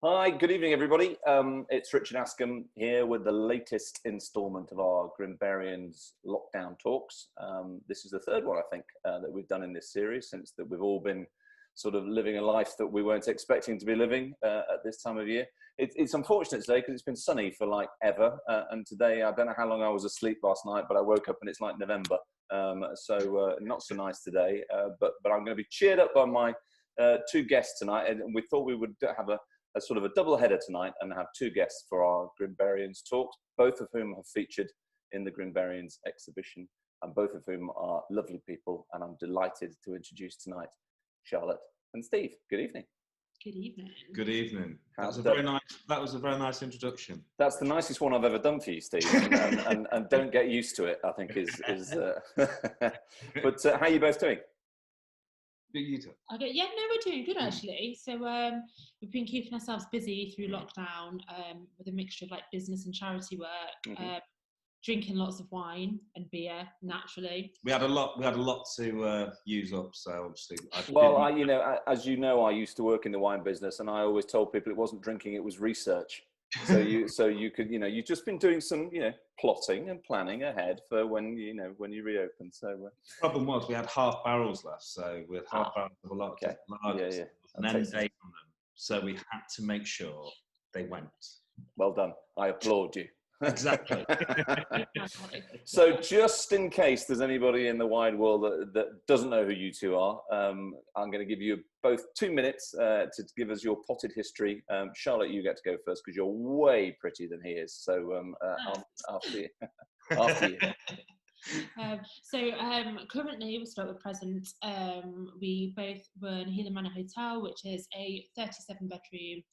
Hi, good evening, everybody. It's Richard Askam here with the latest instalment of our Grimbarians lockdown talks. This is the third one, I think, that we've done in this series, since that we've all been sort of living a life that we weren't expecting to be living at this time of year. It's unfortunate today because it's been sunny for like ever, and today I don't know how long I was asleep last night, but I woke up and it's like November, so not so nice today. But I'm going to be cheered up by my two guests tonight, and we thought we would have a sort of a double header tonight and have two guests for our Grimbarians talks, both of whom have featured in the Grimbarians exhibition, and both of whom are lovely people, and I'm delighted to introduce tonight Charlotte and Steve. Good evening. Good evening. Good evening. That was a very nice introduction. That's the nicest one I've ever done for you, Steve, and don't get used to it, I think is but how are you both doing? Okay, yeah, no, we're doing good actually. So we've been keeping ourselves busy through lockdown with a mixture of like business and charity work, drinking lots of wine and beer naturally. We had a lot to use up, so obviously. As you know, I used to work in the wine business, and I always told people it wasn't drinking, it was research. So you could, you've just been doing some, plotting and planning ahead for when you reopen. So the problem was we had half barrels left, so we had half barrels of a lot of lagers, and then day on them. So we had to make sure they went. Well done. I applaud you. Exactly. So just in case there's anybody in the wide world that doesn't know who you two are, I'm going to give you both 2 minutes to give us your potted history. Charlotte, you get to go first because you're way prettier than he is. So after you. Currently, we'll start with present. We both run Healing Manor Hotel, which is a 37-bedroom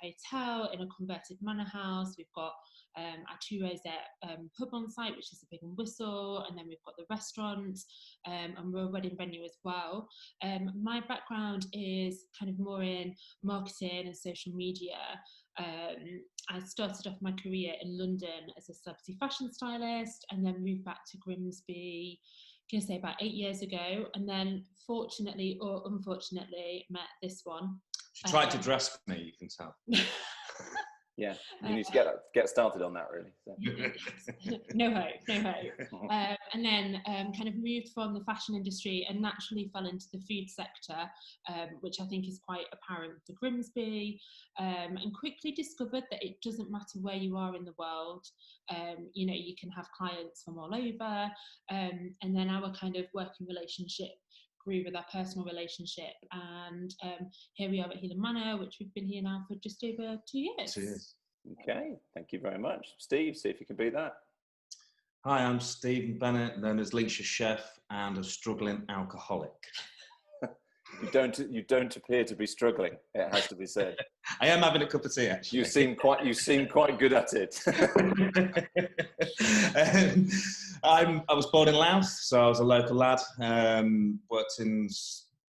hotel in a converted manor house. We've got our two rosette pub on site, which is a Pig and Whistle, and then we've got the restaurant, and we're a wedding venue as well. My background is kind of more in marketing and social media. I started off my career in London as a celebrity fashion stylist, and then moved back to Grimsby, I'm going to say about 8 years ago, and then fortunately or unfortunately met this one. She tried to dress me, you can tell. Yeah, you need to get started on that, really. So. No hope. And then kind of moved from the fashion industry and naturally fell into the food sector, which I think is quite apparent for Grimsby, and quickly discovered that it doesn't matter where you are in the world. You can have clients from all over, and then our kind of working relationship grew with our personal relationship, and here we are at Healing Manor, which we've been here now for just over 2 years. 2 years. Okay, thank you very much. Steve, see if you can beat that. Hi, I'm Stephen Bennett, known as Leisha Chef and a struggling alcoholic. You don't appear to be struggling, it has to be said. I am having a cup of tea, actually. You seem quite good at it. I was born in Louth, so I was a local lad. Worked in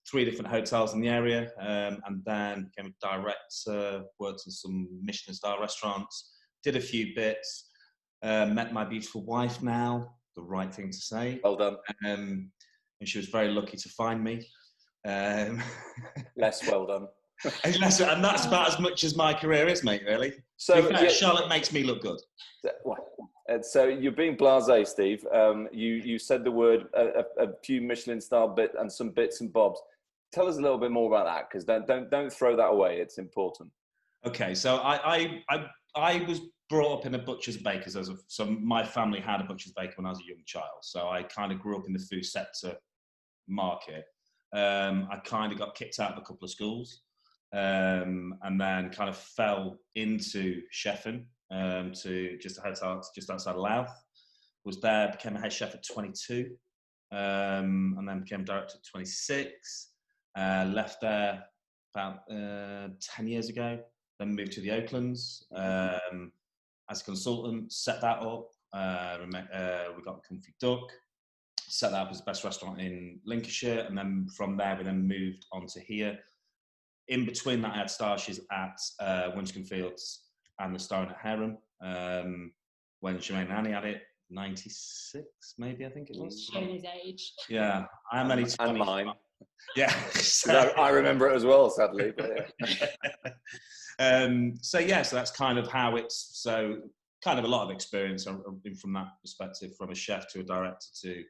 3 different hotels in the area, and then became a director. Worked in some Michelin star restaurants. Did a few bits. Met my beautiful wife now. The right thing to say. Well done. And she was very lucky to find me. Less well done. And that's about as much as my career is, mate, really. So Charlotte makes me look good. So you're being blasé, Steve. You said the word a few Michelin star bit and some bits and bobs. Tell us a little bit more about that, because don't throw that away. It's important. Okay, so I was brought up in a butcher's baker's. So my family had a butcher's baker when I was a young child. So I kind of grew up in the food sector market. I kind of got kicked out of a couple of schools, and then kind of fell into chefing to just a hotel just outside of Louth. Was there, became a head chef at 22, and then became director at 26. Left there about 10 years ago. Then moved to the Oaklands as a consultant. Set that up. We got Comfy Duck. Set that up as the best restaurant in Lincolnshire, and then from there we then moved on to here. In between that, I had stages at Winscombe Fields and the Star at Hareham. When Jermaine and Annie had it, 96 maybe, I think it was. Showing his age. Yeah, I am only 25. And mine. Yeah. I remember it as well, sadly. But so that's kind of how it's, so kind of a lot of experience from that perspective, from a chef to a director to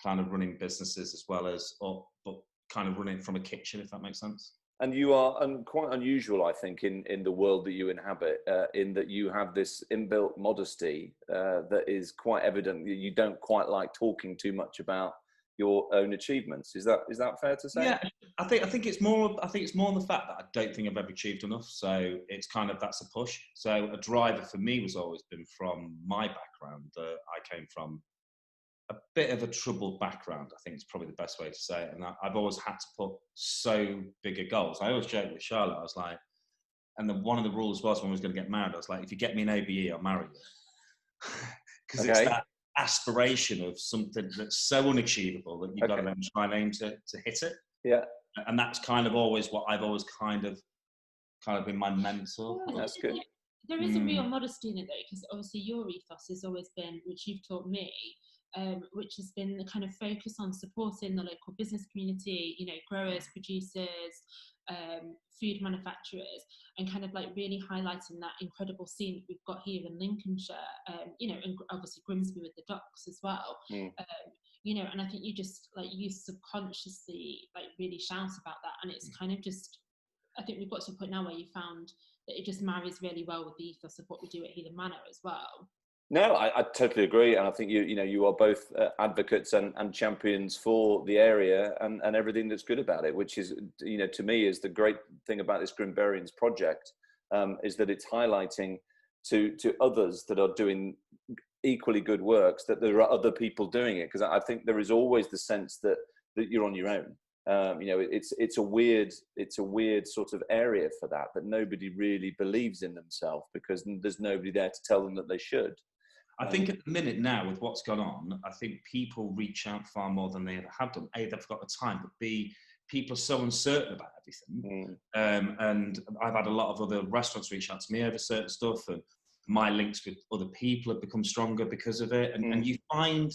kind of running businesses as well as, but kind of running from a kitchen, if that makes sense. And you are quite unusual, I think, in the world that you inhabit, in that you have this inbuilt modesty that is quite evident. You don't quite like talking too much about your own achievements. Is that fair to say? Yeah, I think it's more the fact that I don't think I've ever achieved enough. So it's kind of, that's a push. So a driver for me was always been from my background. I came from a bit of a troubled background, I think is probably the best way to say it. And I've always had to put so bigger goals. I always joke with Charlotte, I was like, and one of the rules was when I was going to get married, I was like, if you get me an ABE, I'll marry you. Because it's that aspiration of something that's so unachievable that you've got to then try and aim to hit it. Yeah. And that's kind of always what I've always kind of been my mentor. Oh, that's good. There is a real modesty in it, though, because obviously your ethos has always been, which you've taught me, which has been the kind of focus on supporting the local business community, growers, producers, food manufacturers, and kind of like really highlighting that incredible scene that we've got here in Lincolnshire, and obviously Grimsby with the docks as well. And I think you subconsciously really shout about that, and it's kind of just, I think we've got to a point now where you found that it just marries really well with the ethos of what we do at Healing Manor as well. No, I totally agree, and I think you are both advocates and champions for the area and everything that's good about it, which is, to me, is the great thing about this Grimbarians project, is that it's highlighting to others that are doing equally good works that there are other people doing it, because I think there is always the sense that you're on your own. It's a weird sort of area for that nobody really believes in themselves, because there's nobody there to tell them that they should. I think at the minute now, with what's gone on, I think people reach out far more than they ever have done. A, they've got the time, but B, people are so uncertain about everything. And I've had a lot of other restaurants reach out to me over certain stuff, and my links with other people have become stronger because of it. And you find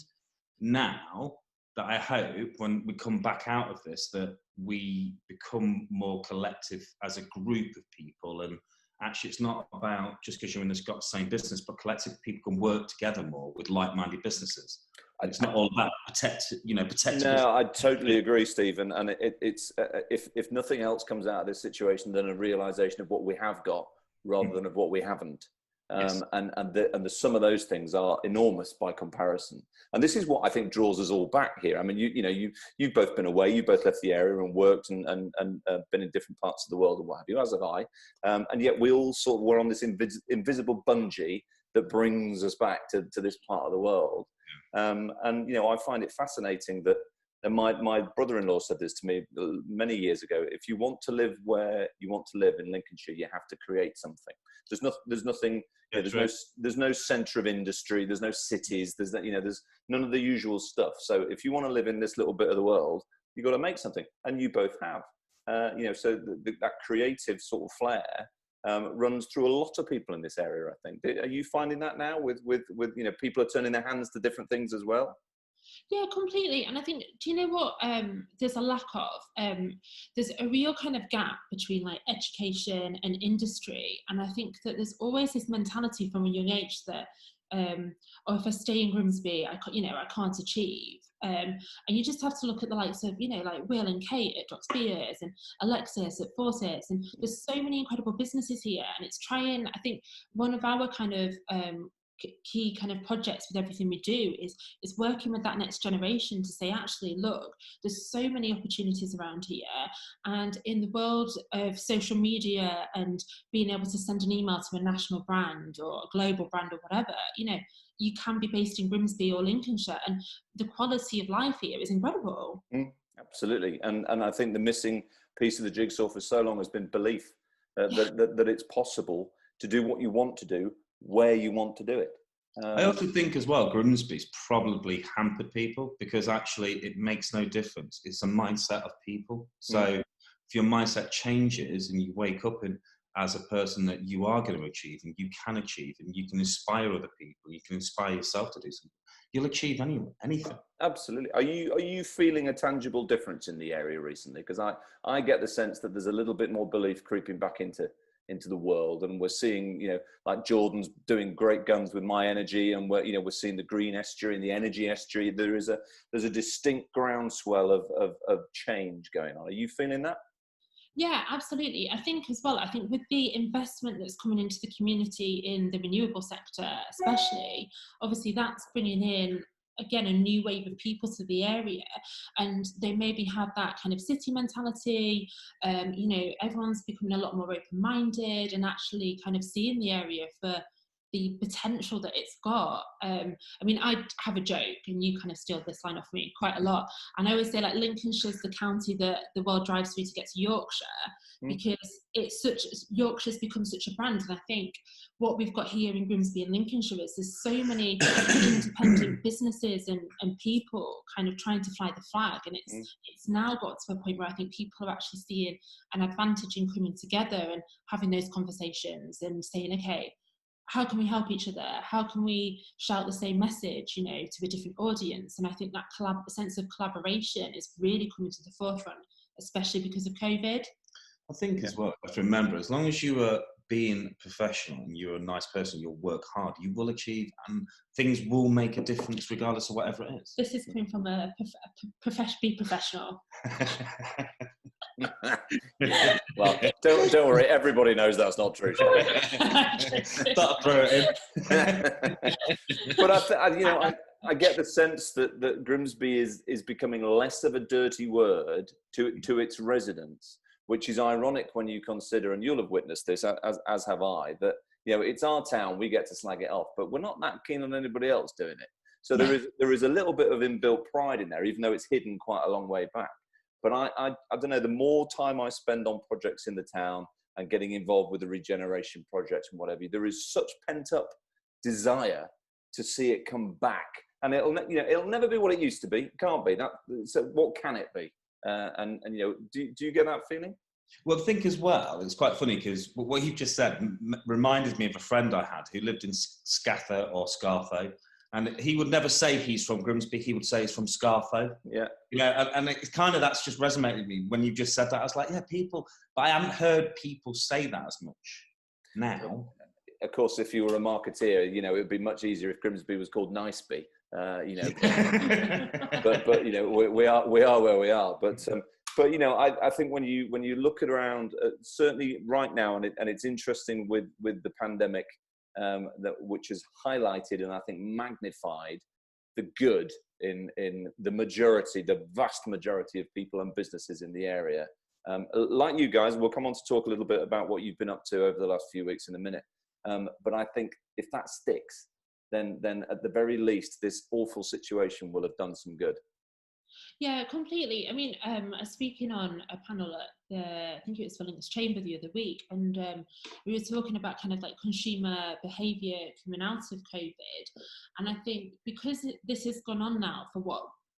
now that, I hope, when we come back out of this, that we become more collective as a group of people. And actually, it's not about just because you're in the same business, but collective people can work together more with like-minded businesses. It's not all about protecting. No, I totally agree, Stephen. And it's if nothing else comes out of this situation than a realization of what we have got rather than of what we haven't. Yes. And the sum of those things are enormous by comparison. And this is what I think draws us all back here. I mean, you've both been away, you both left the area and worked and been in different parts of the world and what have you, as have I. And yet we all sort of were on this invisible bungee that brings us back to this part of the world. And I find it fascinating that my brother-in-law said this to me many years ago. If you want to live where you want to live in Lincolnshire, you have to create something. There's nothing. There's no centre of industry. There's no cities. There's none of the usual stuff. So if you want to live in this little bit of the world, you've got to make something, and you both have. So that creative sort of flair runs through a lot of people in this area, I think. Are you finding that now with people are turning their hands to different things as well? Yeah, completely. And I think, do you know what there's a lack of? There's a real kind of gap between like education and industry. And I think that there's always this mentality from a young age that, if I stay in Grimsby, I can't achieve. And you just have to look at the likes of, like Will and Kate at Doc's Beers and Alexis at Fortis. And there's so many incredible businesses here. And it's I think one of our kind of key kind of projects with everything we do is working with that next generation to say, actually, look, there's so many opportunities around here, and in the world of social media and being able to send an email to a national brand or a global brand or whatever, you can be based in Grimsby or Lincolnshire, and the quality of life here is incredible. Absolutely. And I think the missing piece of the jigsaw for so long has been belief that it's possible to do what you want to do where you want to do it. I also think as well, Grimsby's probably hampered people because actually it makes no difference. It's a mindset of people. So if your mindset changes and you wake up as a person that you are going to achieve and you can achieve and you can inspire other people, you can inspire yourself to do something, you'll achieve anything. Absolutely. Are you feeling a tangible difference in the area recently? Because I get the sense that there's a little bit more belief creeping back into the world, and we're seeing, like Jordan's doing great guns with My Energy, and we're seeing the green estuary and the energy estuary. There's a distinct groundswell of change going on. Are you feeling that? Yeah, absolutely. I think as well, with the investment that's coming into the community in the renewable sector, especially, obviously that's bringing in, again, a new wave of people to the area, and they maybe have that kind of city mentality. Everyone's becoming a lot more open-minded and actually kind of seeing the area for the potential that it's got. I have a joke, and you kind of steal this line off me quite a lot, and I always say, like, Lincolnshire's the county that the world drives through to get to Yorkshire, because Yorkshire's become such a brand. And I think what we've got here in Grimsby and Lincolnshire is there's so many independent businesses and people kind of trying to fly the flag, and it's now got to a point where I think people are actually seeing an advantage in coming together and having those conversations and saying, okay, how can we help each other? How can we shout the same message, to a different audience? And I think that sense of collaboration is really coming to the forefront, especially because of COVID. I think as well, you have to remember, as long as you are being professional and you're a nice person, you'll work hard, you will achieve, and things will make a difference regardless of whatever it is. This is coming from a be professional. Well, don't worry, everybody knows that's not true. Start throwing it in. But I get the sense that Grimsby is becoming less of a dirty word to its residents, which is ironic when you consider, and you'll have witnessed this, as have I, that it's our town, we get to slag it off, but we're not that keen on anybody else doing it. So there is a little bit of inbuilt pride in there, even though it's hidden quite a long way back. But I don't know, the more time I spend on projects in the town and getting involved with the regeneration projects and whatever, there is such pent-up desire to see it come back. And it'll never be what it used to be. It can't be. So what can it be? Do you get that feeling? Well, I think as well, it's quite funny because what you've just said reminded me of a friend I had who lived in Scatha or Scartho. And he would never say he's from Grimsby. He would say he's from Scartho. Yeah. And it's kind of, that's just resonated with me when you just said that. I was like, yeah, people, but I haven't heard people say that as much now. Of course, if you were a marketeer, it would be much easier if Grimsby was called Niceby. But we are where we are. But I think when you look at around, certainly right now, and it's interesting with the pandemic. Which has highlighted and I think magnified the good in the vast majority of people and businesses in the area. Like you guys, we'll come on to talk a little bit about what you've been up to over the last few weeks in a minute. But I think if that sticks, then at the very least, this awful situation will have done some good. Yeah, completely. I was speaking on a panel at I think it was for Links Chamber the other week, and we were talking about kind of like consumer behaviour coming out of COVID. And I think because this has gone on now for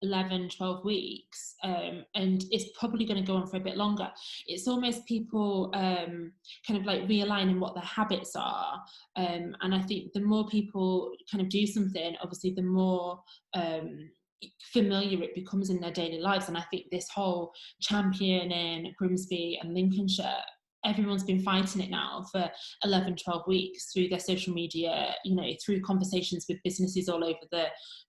11, 12 weeks, and it's probably going to go on for a bit longer, it's almost people kind of like realigning what their habits are. And I think the more people kind of do something, obviously the more familiar it becomes in their daily lives. And I think this whole champion in Grimsby and Lincolnshire, everyone's been fighting it now for 11, 12 weeks through their social media, through conversations with businesses all over the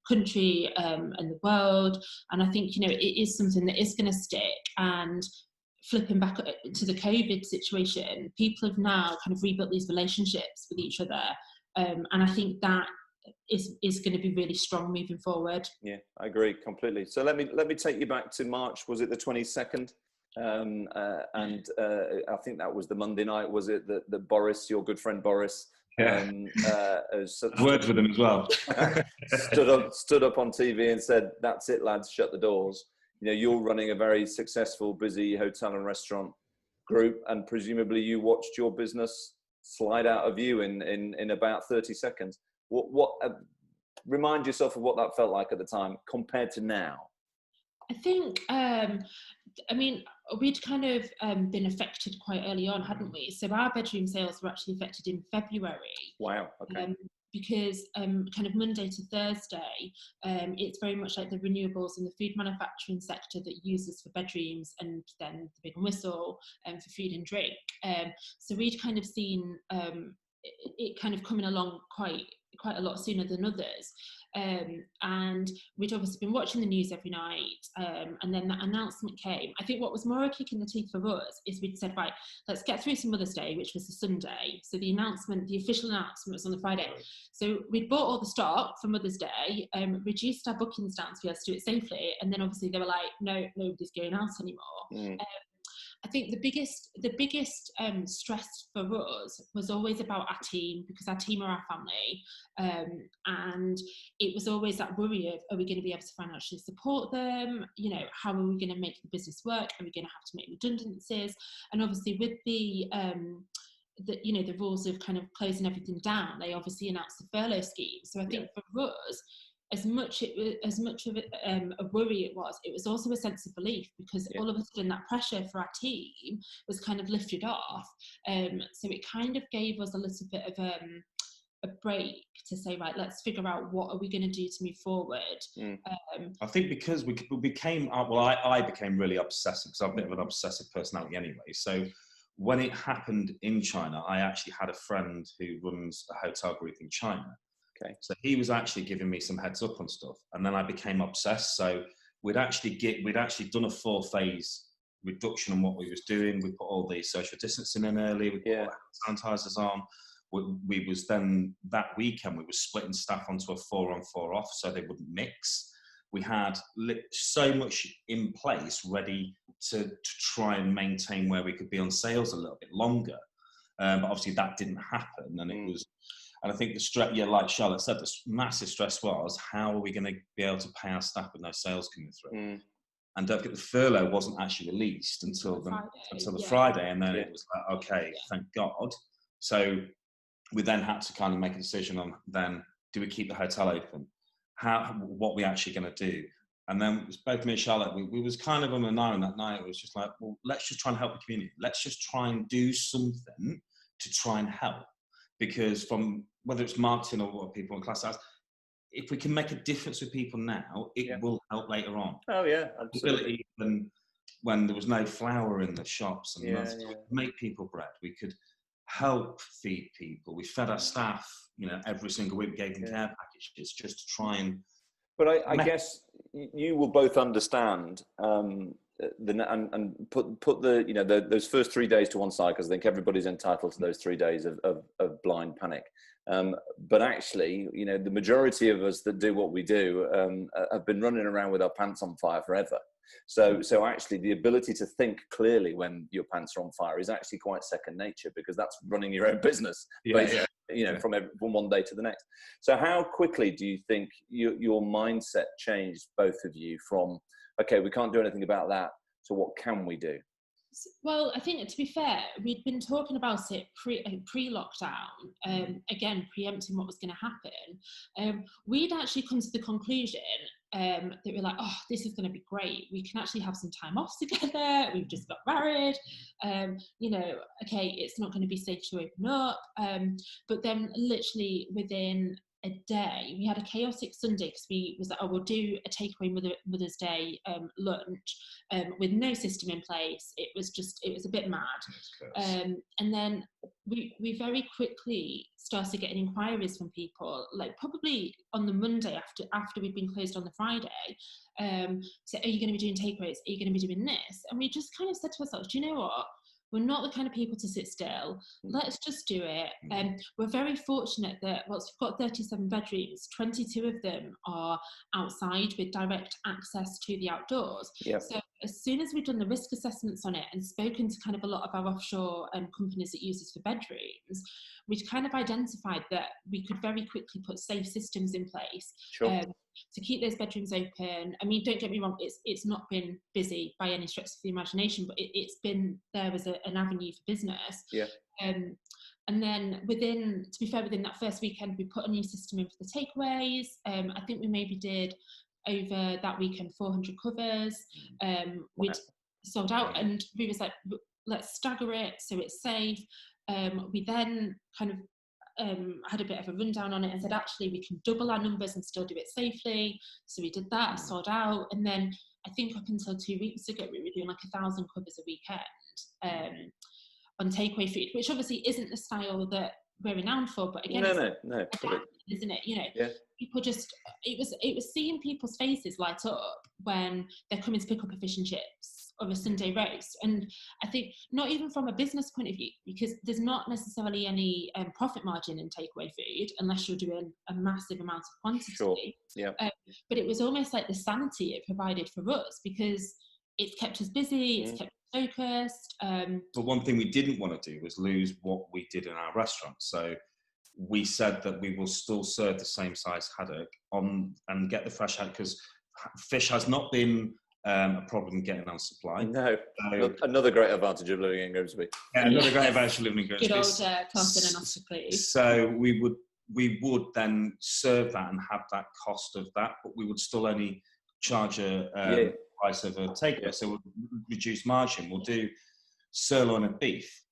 country and the world. And I think, it is something that is going to stick. And flipping back to the COVID situation, people have now kind of rebuilt these relationships with each other. And I think that is going to be really strong moving forward. Yeah, I agree completely. So let me take you back to March. Was it the 22nd? And I think that was the Monday night. Was it that Boris, your good friend Boris, worked with him as well, stood up on TV and said, "That's it, lads, shut the doors." You're running a very successful, busy hotel and restaurant group, and presumably you watched your business slide out of view in about 30 seconds. What remind yourself of what that felt like at the time compared to now? I think, we'd kind of been affected quite early on, hadn't we? So our bedroom sales were actually affected in February. Wow. Okay. Because kind of Monday to Thursday, it's very much like the renewables and the food manufacturing sector that uses for bedrooms, and then the big and whistle for food and drink. So we'd kind of seen it kind of coming along quite a lot sooner than others. And we'd obviously been watching the news every night, and then that announcement came. I think what was more a kick in the teeth for us is we'd said, right, let's get through to Mother's Day, which was the Sunday. So the official announcement was on the Friday. So we'd bought all the stock for Mother's Day, reduced our bookings down to be able to do it safely, and then obviously they were like, no, nobody's going out anymore. I think the biggest stress for us was always about our team, because our team are our family, and it was always that worry of, are we going to be able to financially support them? You know, how are we going to make the business work? Are we going to have to make redundancies? And obviously with the rules of kind of closing everything down, they obviously announced the furlough scheme. So I think for us, as much of a worry it was also a sense of relief, because all of a sudden that pressure for our team was kind of lifted off. So it kind of gave us a little bit of a break to say, right, let's figure out what are we going to do to move forward. I think because we became, I became really obsessive, because I'm a bit of an obsessive personality anyway. So when it happened in China, I actually had a friend who runs a hotel group in China. Okay. So he was actually giving me some heads up on stuff, and then I became obsessed. So we'd actually done a 4-phase reduction on what we was doing. We put all the social distancing in early. We put all the sanitizers on. We was then that weekend we were splitting staff onto a 4-on 4-off so they wouldn't mix. We had so much in place ready to try and maintain where we could be on sales a little bit longer, but obviously that didn't happen, and it was. And I think the stress, like Charlotte said, the massive stress was, how are we going to be able to pay our staff with no sales coming through? And don't forget, the furlough wasn't actually released until the Friday, and then it was like, okay, thank God. So we then had to kind of make a decision on, then, do we keep the hotel open? What are we actually going to do? And then both me and Charlotte, we was kind of on the nine that night. It was just like, well, let's just try and help the community. Let's just try and do something to try and help. Because from whether it's marketing or what people in class house, if we can make a difference with people now, it will help later on. Oh yeah, absolutely. When there was no flour in the shops, and make people bread, we could help feed people. We fed our staff, every single week, gave them care packages just to try and. But I guess you will both understand. And put the those first 3 days to one side, because I think everybody's entitled to those 3 days of blind panic. But actually, the majority of us that do what we do have been running around with our pants on fire forever. So actually, the ability to think clearly when your pants are on fire is actually quite second nature, because that's running your own business, from one day to the next. So how quickly do you think your mindset changed, both of you, from, okay, we can't do anything about that, so what can we do? Well, I think, to be fair, we'd been talking about it pre-lockdown, again, preempting what was going to happen. We'd actually come to the conclusion that we're like, oh, this is going to be great. We can actually have some time off together. We've just got married. Okay, it's not going to be safe to open up. But then literally within a day, we had a chaotic Sunday, because we was like, oh, we'll do a takeaway Mother's Day lunch with no system in place. It was a bit mad. And then we very quickly started getting inquiries from people, like probably on the Monday after we'd been closed on the Friday, say, are you going to be doing takeaways? Are you going to be doing this? And we just kind of said to ourselves, do you know what? We're not the kind of people to sit still. Let's just do it. We're very fortunate that whilst we've got 37 bedrooms, 22 of them are outside with direct access to the outdoors. Yep. So as soon as we've done the risk assessments on it and spoken to kind of a lot of our offshore companies that use us for bedrooms, we'd kind of identified that we could very quickly put safe systems in place. Sure. To keep those bedrooms open. I mean, don't get me wrong, it's not been busy by any stretch of the imagination, but it's been there as an avenue for business. Yeah. And then within that first weekend, we put a new system in for the takeaways. I think we maybe did over that weekend 400 covers. sold out, and we was like, let's stagger it so it's safe. We then kind of had a bit of a rundown on it and said, actually, we can double our numbers and still do it safely. So we did that, sold out. And then I think up until 2 weeks ago, we were doing like 1,000 covers a weekend on takeaway food, which obviously isn't the style that we're renowned for, but again, no, isn't it? You know, yeah. People just, it was seeing people's faces light up when they're coming to pick up a fish and chips or a Sunday roast. And I think not even from a business point of view, because there's not necessarily any profit margin in takeaway food unless you're doing a massive amount of quantity. Sure. Yeah. But it was almost like the sanity it provided for us, because it's kept us busy, it's kept us focused. But one thing we didn't want to do was lose what we did in our restaurant. So we said that we will still serve the same size haddock on and get the fresh haddock, because fish has not been a problem getting on supply. No, so, another great advantage of living in Grimsby. Yeah, another great advantage of living in Grimsby. Good old Clarkson and Ostercleve. So we would then serve that and have that cost of that, but we would still only charge a price of a takeaway. Yeah. So we'll reduce margin. We'll do sirloin of beef,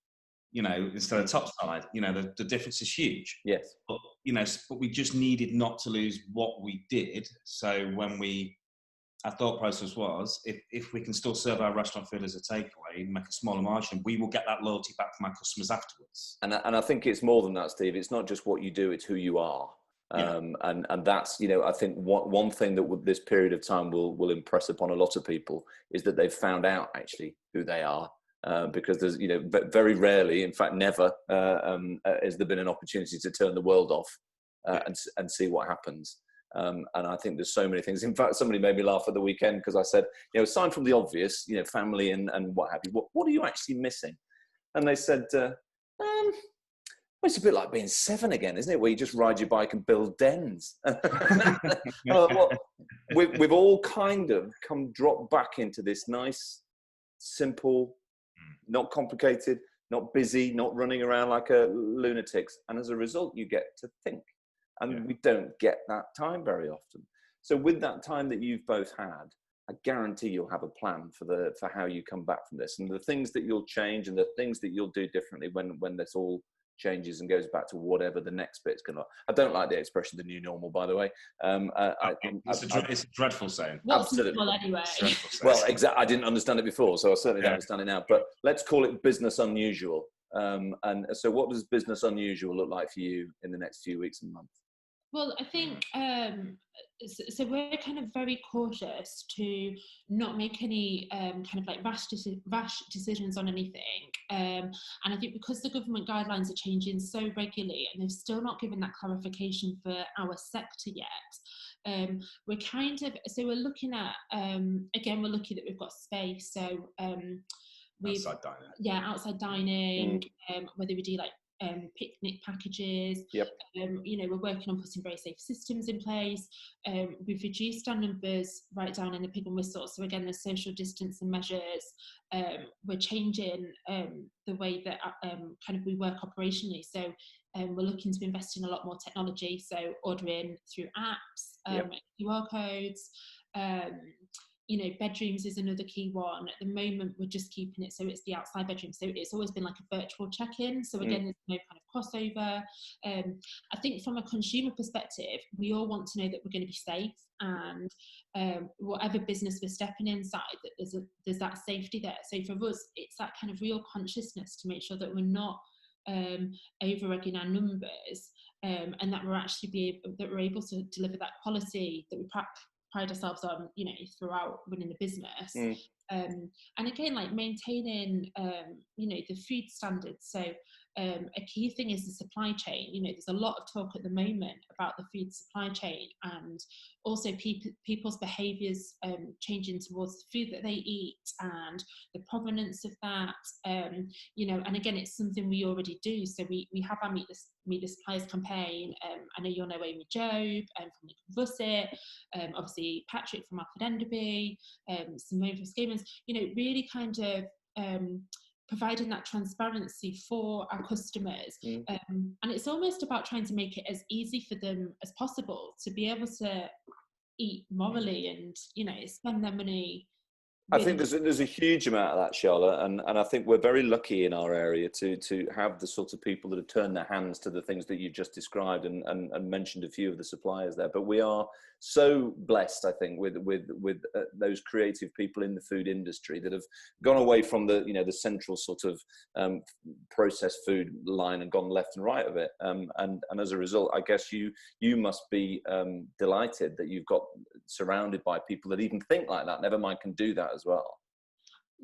you know, instead of top side. You know, the difference is huge. Yes. But, you know, but we just needed not to lose what we did. So when our thought process was, if we can still serve our restaurant food as a takeaway and make a smaller margin, we will get that loyalty back from our customers afterwards. And I think it's more than that, Steve. It's not just what you do, it's who you are. And that's, you know, I think one thing that this period of time will impress upon a lot of people is that they've found out actually who they are. Because there's, you know, very rarely, in fact, never has there been an opportunity to turn the world off and see what happens. And I think there's so many things. In fact, somebody made me laugh at the weekend because I said, you know, aside from the obvious, you know, family and what have you, what are you actually missing? And they said, well, it's a bit like being 7 again, isn't it? Where you just ride your bike and build dens. Well, we've all kind of dropped back into this nice, simple, not complicated, not busy, not running around like a lunatics. And as a result, you get to think. And we don't get that time very often. So with that time that you've both had, I guarantee you'll have a plan for how you come back from this, and the things that you'll change and the things that you'll do differently when this all changes and goes back to whatever the next bit's going to. I don't like the expression "the new normal," by the way. It's a dreadful saying. What's normal anyway? Well, exactly. I didn't understand it before, so I certainly don't understand it now. But let's call it business unusual. And so, what does business unusual look like for you in the next few weeks and months? Well, I think so. We're kind of very cautious to not make any kind of like rash decisions on anything. And I think because the government guidelines are changing so regularly, and they've still not given that clarification for our sector yet, we're kind of we're looking at again, we're lucky that we've got space. So outside dining. Yeah, outside dining. Whether we do like picnic packages. Yep. You know, we're working on putting very safe systems in place. We've reduced our numbers right down in the pig and whistle. So again, there's social distancing measures. We're changing the way that kind of we work operationally. So we're looking to invest in a lot more technology. So ordering through apps, QR codes. You know, bedrooms is another key one. At the moment, we're just keeping it so it's the outside bedroom. So it's always been like a virtual check-in. So again, there's no kind of crossover. I think from a consumer perspective, we all want to know that we're going to be safe, and whatever business we're stepping inside, that there's that safety there. So for us, it's that kind of real consciousness to make sure that we're not over-egging our numbers, and that we're able to deliver that quality that we pride ourselves on, you know, throughout running the business. And again, like maintaining, you know, the food standards. So a key thing is the supply chain. You know, there's a lot of talk at the moment about the food supply chain, and also people's behaviours changing towards the food that they eat and the provenance of that. You know, and again, it's something we already do. So we have our Meet the Suppliers campaign. I know you'll know Amy Job from Russet, obviously Patrick from Alfred Enderby, Simone from Skimans. You know, really kind of providing that transparency for our customers. And it's almost about trying to make it as easy for them as possible to be able to eat morally and, you know, spend their money I think there's a huge amount of that, Charlotte, and I think we're very lucky in our area to have the sorts of people that have turned their hands to the things that you've just described and mentioned a few of the suppliers there. But we are so blessed, I think, with those creative people in the food industry that have gone away from the central sort of processed food line and gone left and right of it. And as a result, I guess you must be delighted that you've got surrounded by people that even think like that, never mind can do that as well.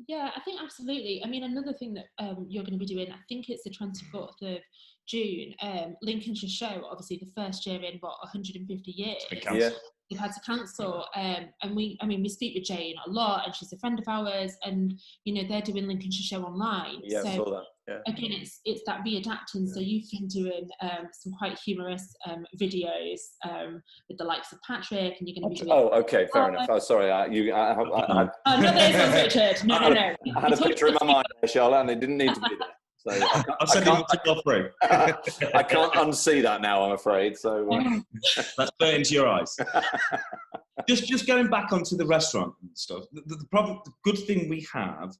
Yeah, I think absolutely. I mean, another thing that you're going to be doing, I think it's the 24th of June, Lincolnshire Show, obviously the first year in, 150 years. Yeah. We've had to cancel, and we speak with Jane a lot, and she's a friend of ours, and they're doing Lincolnshire Show online. Yeah, so I saw that. Yeah. Again, it's that readapting. So you've been doing some quite humorous videos with the likes of Patrick, and you're going to be doing. Oh, okay, fair enough. Oh, sorry, not those ones, Richard. No. I had a picture in my mind there, Charlotte, and it didn't need to be there. So I can't unsee that now, I'm afraid. So that's burnt into your eyes. Just going back onto the restaurant and stuff. The good thing we have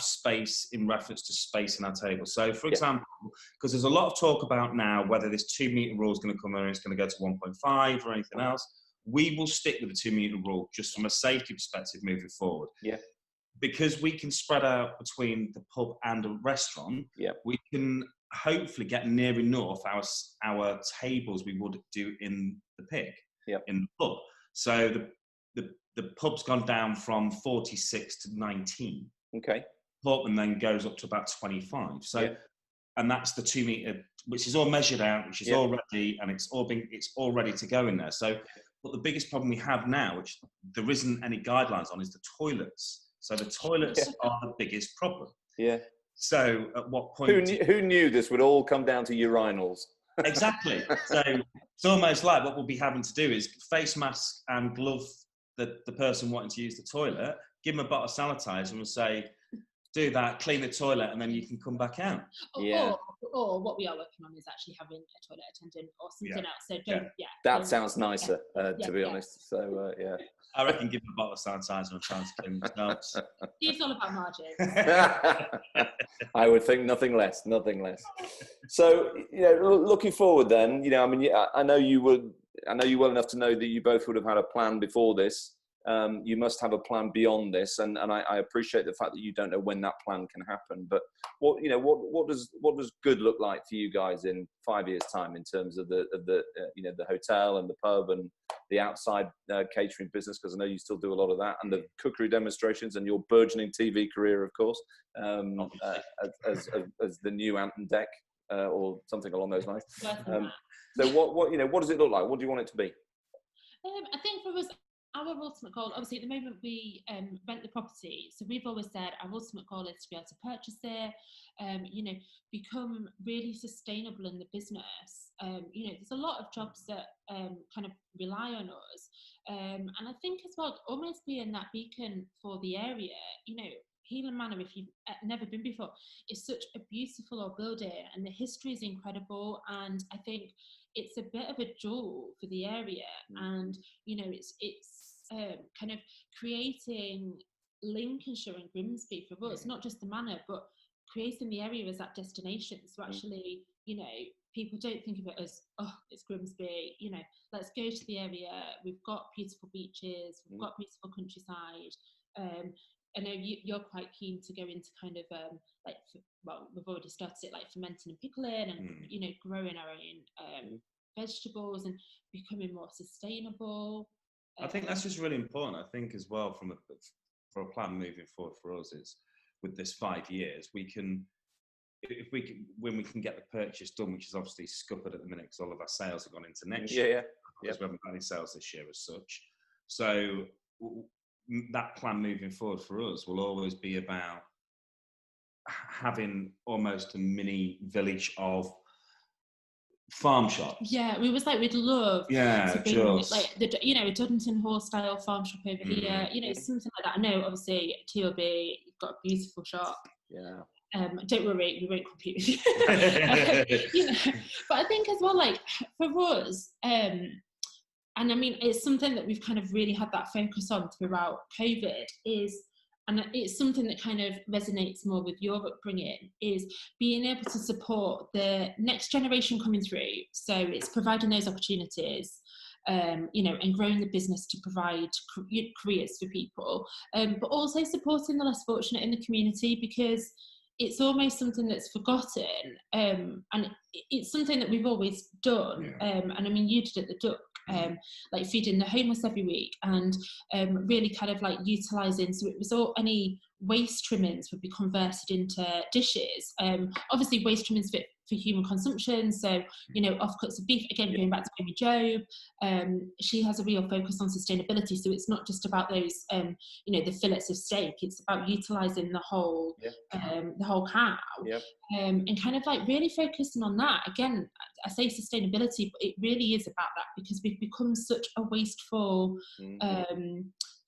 space in reference to space in our table. So, for example, because there's a lot of talk about now whether this 2 metre rule is going to come in, or it's going to go to 1.5 or anything else. We will stick with the 2 metre rule just from a safety perspective moving forward. Yeah. Because we can spread out between the pub and a restaurant, we can hopefully get near enough our tables we would do in the pig, in the pub. So the pub's gone down from 46 to 19. Okay. Pub, and then goes up to about 25. So, and that's the 2 metre, which is all measured out, which is all ready, and it's all ready to go in there. So, but the biggest problem we have now, which there isn't any guidelines on, is the toilets. So the toilets are the biggest problem. Yeah. So at what point... Who knew this would all come down to urinals? Exactly. So it's almost like what we'll be having to do is face mask and glove the person wanting to use the toilet, give them a bottle of sanitizer and say, do that, clean the toilet, and then you can come back out. Or what we are working on is actually having a toilet attendant or something else. So that sounds nicer, to be honest. So I reckon give them a bottle of sanitizer and try to clean themselves. It's all about margins. I would think nothing less. So looking forward, then, I know you well enough to know that you both would have had a plan before this. You must have a plan beyond this, and I appreciate the fact that you don't know when that plan can happen. But what does good look like for you guys in 5 years' time in terms of the hotel and the pub and the outside catering business? Because I know you still do a lot of that, and the cookery demonstrations, and your burgeoning TV career, of course, as the new Ant and Dec or something along those lines. So what does it look like? What do you want it to be? I think for us, our ultimate goal, obviously at the moment we rent the property, so we've always said our ultimate goal is to be able to purchase it, become really sustainable in the business. There's a lot of jobs that kind of rely on us, and I think as well, almost being that beacon for the area. Healing Manor, if you've never been before, is such a beautiful old building, and the history is incredible, and I think it's a bit of a jewel for the area, and it's kind of creating Lincolnshire and Grimsby for us, not just the manor, but creating the area as that destination. So actually, people don't think of it as, oh, it's Grimsby, let's go to the area. We've got beautiful beaches, we've got beautiful countryside. I know you're quite keen to go into kind of we've already started it, like fermenting and pickling, and growing our own vegetables and becoming more sustainable. I think that's just really important. I think as well for a plan moving forward for us is with this 5 years, when we can get the purchase done, which is obviously scuppered at the minute because all of our sales have gone into next year. Because we haven't got any sales this year as such. So that plan moving forward for us will always be about having almost a mini village of farm shops. Yeah, we'd love to bring like a Duddington Hall style farm shop over here, something like that. I know obviously TLB, you've got a beautiful shop. Yeah. Don't worry, we won't compete with you. But I think as well, like for us, and I mean, it's something that we've kind of really had that focus on throughout COVID, is and it's something that kind of resonates more with your upbringing, is being able to support the next generation coming through. So it's providing those opportunities, you know, and growing the business to provide careers for people, but also supporting the less fortunate in the community, because it's almost something that's forgotten, and it's something that we've always done. And I mean, you did at the Duck, like feeding the homeless every week, and really kind of like utilising, so it was all, any waste trimmings would be converted into dishes. Obviously waste trimmings fit for human consumption, so, you know, offcuts of beef, again, going back to Amy Job, she has a real focus on sustainability, so it's not just about those, you know, the fillets of steak, it's about utilising the whole cow, and kind of like really focusing on that. Again, I say sustainability, but it really is about that, because we've become such a wasteful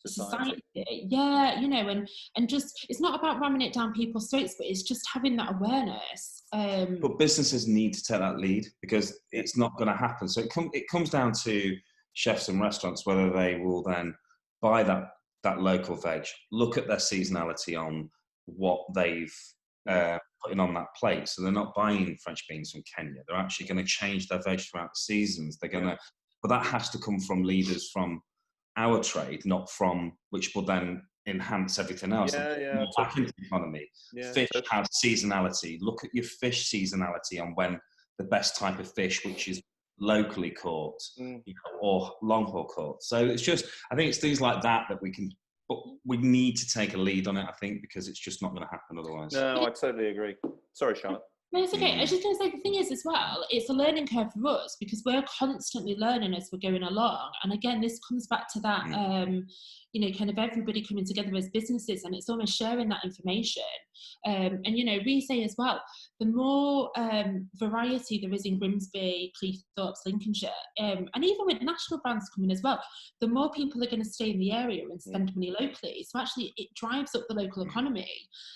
society. Yeah, you know, and just, it's not about ramming it down people's throats, but it's just having that awareness. But businesses need to take that lead, because it's not going to happen. So it comes down to chefs and restaurants, whether they will then buy that local veg, look at their seasonality on what they've putting on that plate. So they're not buying French beans from Kenya. They're actually going to change their veg throughout the seasons. They're going to, but that has to come from leaders from our trade, not from, which will then enhance everything else. Back into the economy. Fish has seasonality. Look at your fish seasonality on when the best type of fish, which is locally caught, you know, or long haul caught. So it's just, I think it's things like that we can, but we need to take a lead on it, I think, because it's just not going to happen otherwise. No, I totally agree. Sorry, Charlotte. No, it's okay. I was just going to say, the thing is as well, it's a learning curve for us, because we're constantly learning as we're going along. And again, this comes back to that, you know, kind of everybody coming together as businesses, and it's almost sharing that information. And, you know, we say as well, the more variety there is in Grimsby, Cleethorpes, Lincolnshire, and even with national brands coming as well, the more people are going to stay in the area and spend money locally. So actually it drives up the local economy.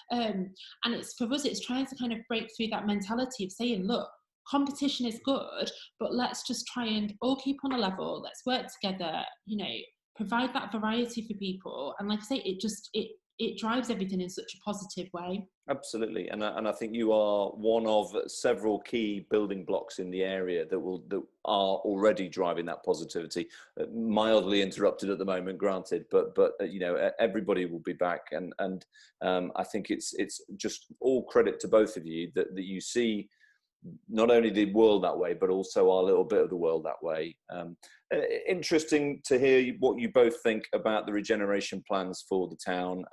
And it's, for us, it's trying to kind of break through that mentality of saying, look, competition is good, but let's just try and all keep on a level, let's work together, you know, provide that variety for people. And like I say, it drives everything in such a positive way. Absolutely, and I think you are one of several key building blocks in the area that are already driving that positivity. Mildly interrupted at the moment, granted, but you know, everybody will be back, and I think it's just all credit to both of you that you see not only the world that way, but also our little bit of the world that way. Interesting to hear what you both think about the regeneration plans for the town.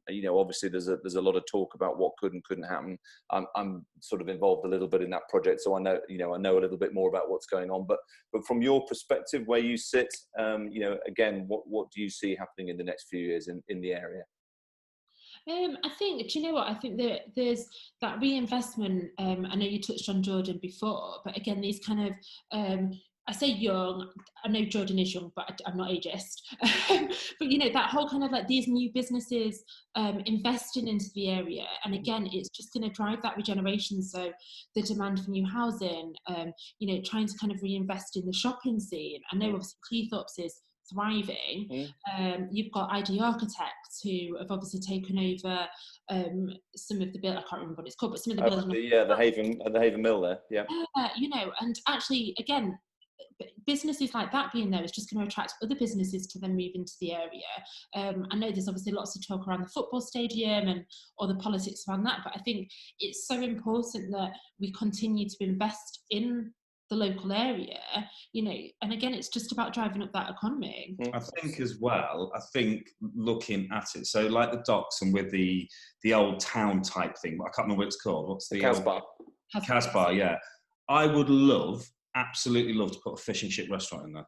You know, obviously there's a lot of talk about what could and couldn't happen. I'm sort of involved a little bit in that project, so I know a little bit more about what's going on. But from your perspective, where you sit, you know, again, what do you see happening in the next few years in the area? I think, do you know what? I think that there's that reinvestment. I know you touched on Jordan before, but again, these kind of, I say young, I know Jordan is young, but I'm not ageist. But you know, that whole kind of like these new businesses investing into the area. And again, it's just going to drive that regeneration. So the demand for new housing, you know, trying to kind of reinvest in the shopping scene. I know obviously Cleethorpes is thriving. You've got ID Architects who have obviously taken over some of the build. I can't remember what it's called, but some of the building. The Haven Mill there. Yeah. You know, and actually, again, businesses like that being there is just going to attract other businesses to then move into the area. I know there's obviously lots of talk around the football stadium and all the politics around that, but I think it's so important that we continue to invest in the local area, you know, and again, it's just about driving up that economy. I think as well, looking at it, so like the docks and with the old town type thing, I can't remember what it's called. What's the Casbah, yeah. I would absolutely love to put a fish and chip restaurant in there.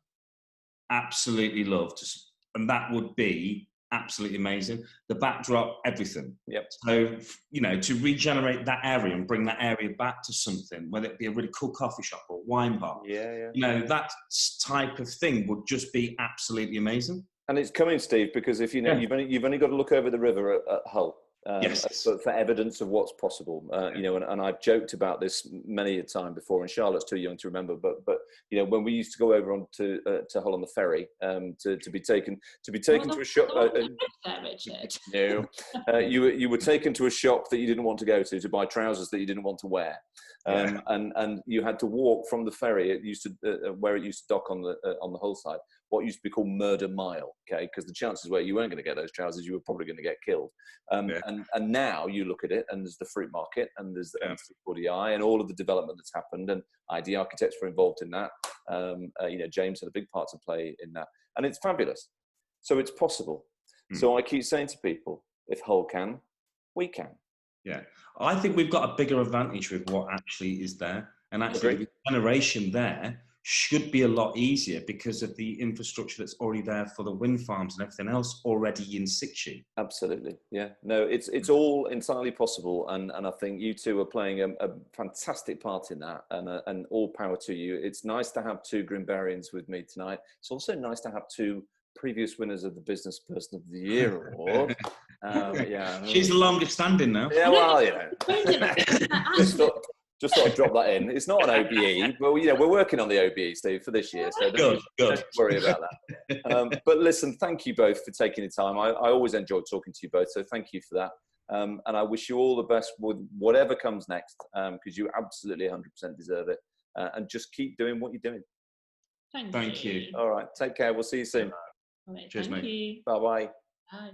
Absolutely love to, and that would be absolutely amazing. The backdrop, everything. Yep. So, you know, to regenerate that area and bring that area back to something, whether it be a really cool coffee shop or wine bar. Yeah. You know, that type of thing would just be absolutely amazing. And it's coming, Steve, because if you know, you've only got to look over the river at Hull. Yes. but for evidence of what's possible. You know, and I've joked about this many a time before, and Charlotte's too young to remember, but you know, when we used to go over on to Hull on the ferry, to be taken to a shop. Richard. No, you were taken to a shop that you didn't want to go to buy trousers that you didn't want to wear, and you had to walk from the ferry. It used to where it used to dock on the Hull side, what used to be called Murder Mile, okay? Because the chances were you weren't going to get those trousers, you were probably going to get killed. And now you look at it, and there's the fruit market, and there's the 340i, and all of the development that's happened, and ID Architects were involved in that. You know, James had a big part to play in that, and it's fabulous. So it's possible. So I keep saying to people, if Hull can, we can. Yeah, I think we've got a bigger advantage with what actually is there, and actually the generation there should be a lot easier because of the infrastructure that's already there for the wind farms and everything else already in situ. Absolutely, yeah. No, it's all entirely possible, and I think you two are playing a fantastic part in that, and all power to you. It's nice to have two Grimbarians with me tonight. It's also nice to have two previous winners of the Business Person of the Year award. Yeah, she's the longest standing now. Yeah, well, you know. Just thought I'd drop that in. It's not an OBE, but you know, we're working on the OBE, Steve, for this year, so don't worry about that. But listen, thank you both for taking the time. I always enjoy talking to you both, so thank you for that. And I wish you all the best with whatever comes next, because you absolutely 100% deserve it. And just keep doing what you're doing. Thank you. All right, take care. We'll see you soon. All right, Cheers, thank mate. you. Bye-bye. Bye.